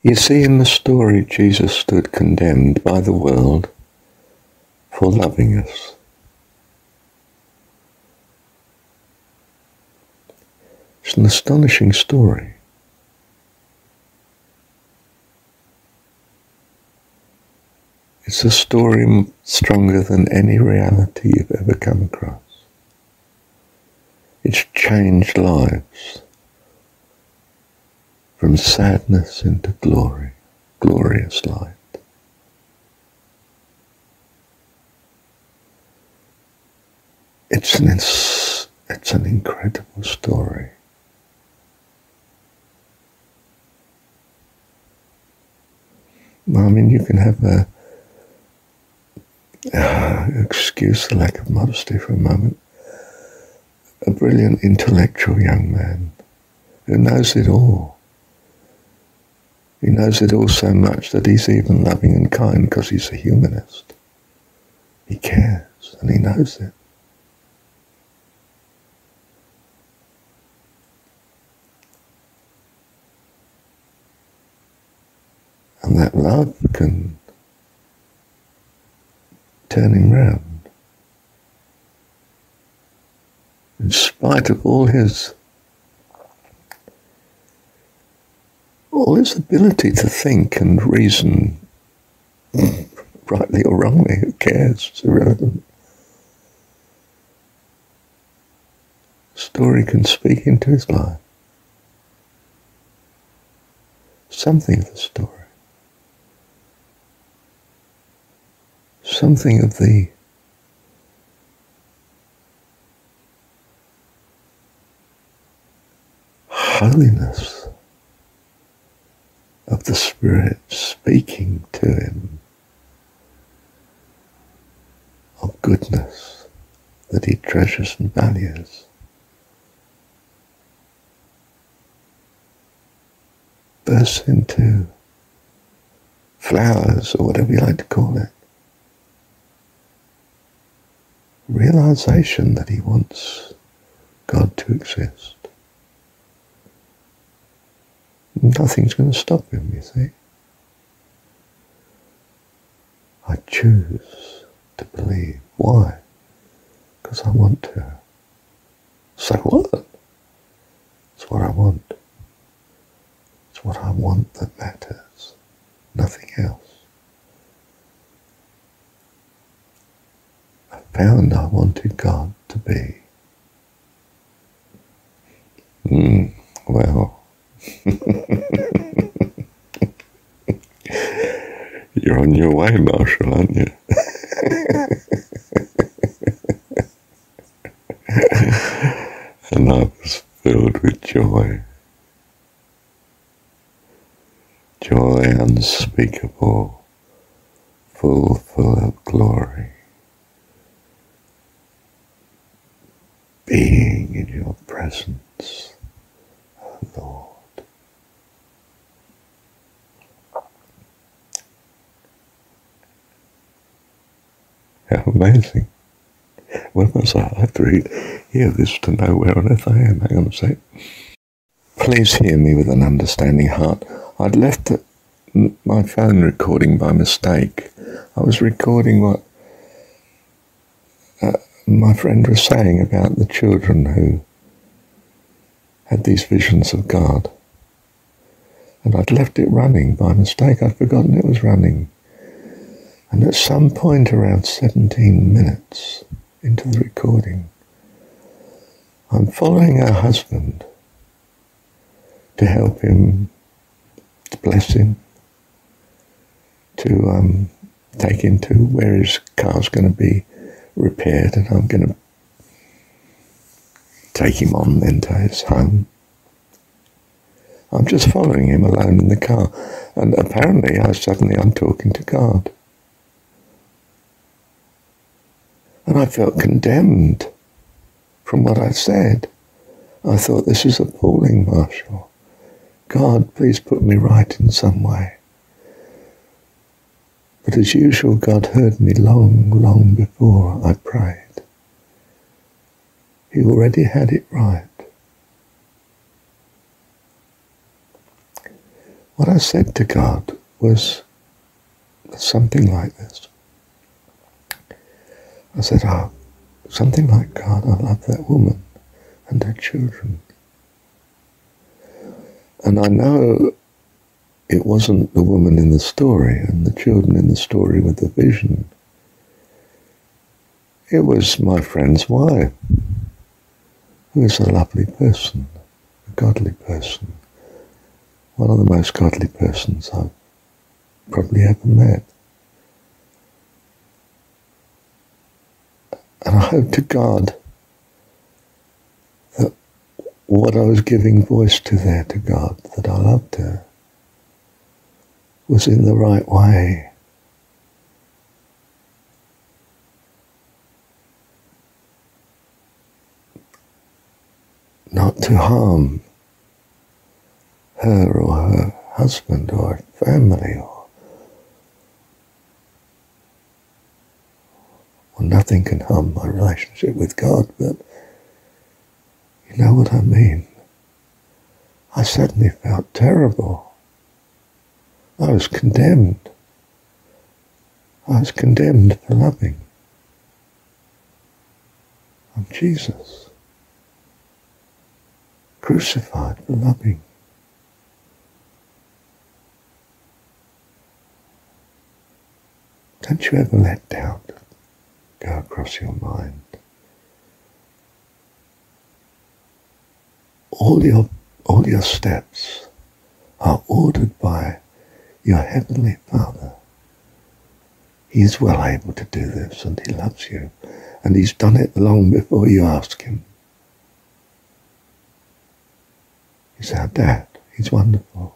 You see, in the story, Jesus stood condemned by the world for loving us. It's an astonishing story. It's a story stronger than any reality you've ever come across. It's changed lives from sadness into glory, glorious light. It's an incredible story. I mean, you can have excuse the lack of modesty for a moment, a brilliant intellectual young man who knows it all. He knows it all so much that he's even loving and kind because he's a humanist. He cares and he knows it. And that love can turn him round. In spite of all his ability to think and reason, rightly or wrongly, who cares? It's irrelevant. The story can speak into his life. Something of the story. Something of the holiness of the Spirit speaking to him, of goodness that he treasures and values. Bursts into flowers, or whatever you like to call it. Realization that he wants God to exist. Nothing's going to stop him, you see. I choose to believe. Why? Because I want to. So what? It's what I want. It's what I want that matters. Nothing else. I found I wanted God to be. Well, you're on your way, Marshall, aren't you? And I was filled with joy. Joy unspeakable, full of glory. Being in your presence, oh Lord. How amazing. When was I? I have to hear this to know where on earth I am. Hang on a sec. Please hear me with an understanding heart. I'd left my phone recording by mistake. I was recording what my friend was saying about the children who had these visions of God. And I'd left it running by mistake. I'd forgotten it was running. And at some point around 17 minutes into the recording, I'm following her husband to help him, to bless him, to take him to where his car's going to be repaired, and I'm going to take him on then to his home. I'm just following him alone in the car, and apparently I'm talking to God. And I felt condemned from what I said. I thought, this is appalling, Marshall. God, please put me right in some way. But as usual, God heard me long before I prayed. He already had it right. What I said to God was something like this. I said, something like, God, I love that woman and her children. And I know it wasn't the woman in the story and the children in the story with the vision. It was my friend's wife, who is a lovely person, a godly person, one of the most godly persons I've probably ever met. And I hope to God that what I was giving voice to there to God, that I loved her, was in the right way. Not to harm her or her husband or her family or nothing can harm my relationship with God, but you know what I mean. I suddenly felt terrible. I was condemned. I was condemned for loving. I'm Jesus, crucified for loving. Don't you ever let doubt go across your mind. All your steps are ordered by your Heavenly Father. He is well able to do this, and He loves you, and He's done it long before you ask Him. He's our Dad. He's wonderful.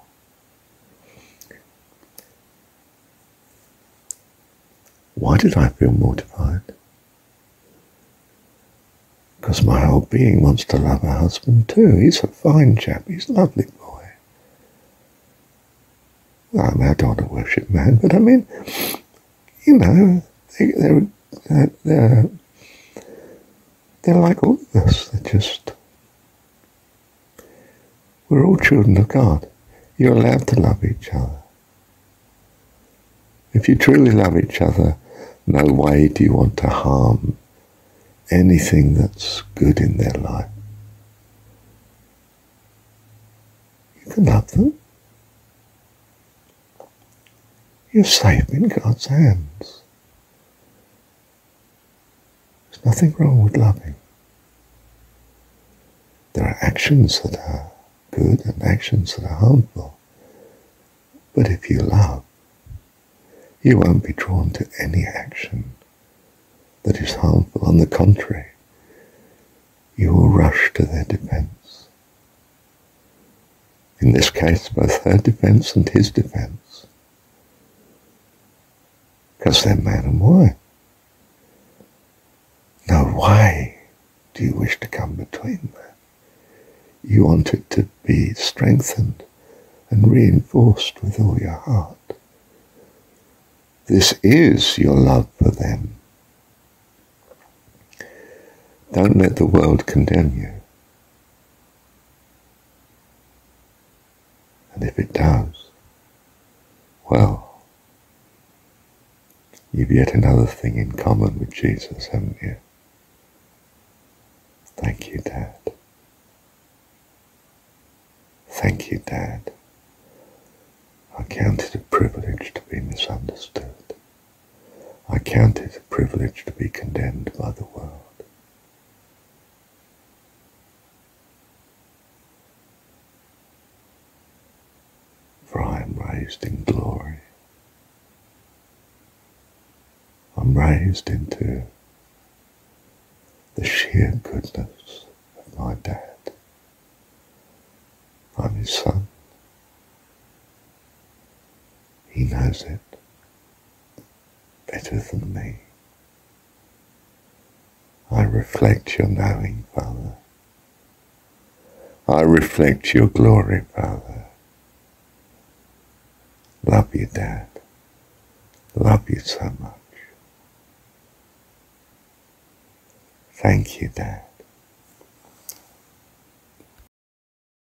Why did I feel mortified? Because my whole being wants to love her husband too. He's a fine chap. He's a lovely boy. Well, I mean, I don't want to worship man, but I mean, you know, they're like all of us. We're all children of God. You're allowed to love each other. If you truly love each other, no way do you want to harm anything that's good in their life. You can love them. You're safe in God's hands. There's nothing wrong with loving. There are actions that are good and actions that are harmful. But if you love, you won't be drawn to any action that is harmful. On the contrary, you will rush to their defense. In this case, both her defense and his defense. Because they're man and wife. No way do you wish to come between them. You want it to be strengthened and reinforced with all your heart. This is your love for them. Don't let the world condemn you. And if it does, well, you've yet another thing in common with Jesus, haven't you? Thank you, Dad. Thank you, Dad. I count it a privilege to be misunderstood. I count it a privilege to be condemned by the world. For I am raised in glory. I'm raised into the sheer goodness of my Dad. I'm his son. He knows it better than me. I reflect your knowing, Father. I reflect your glory, Father. Love you, Dad. Love you so much. Thank you, Dad.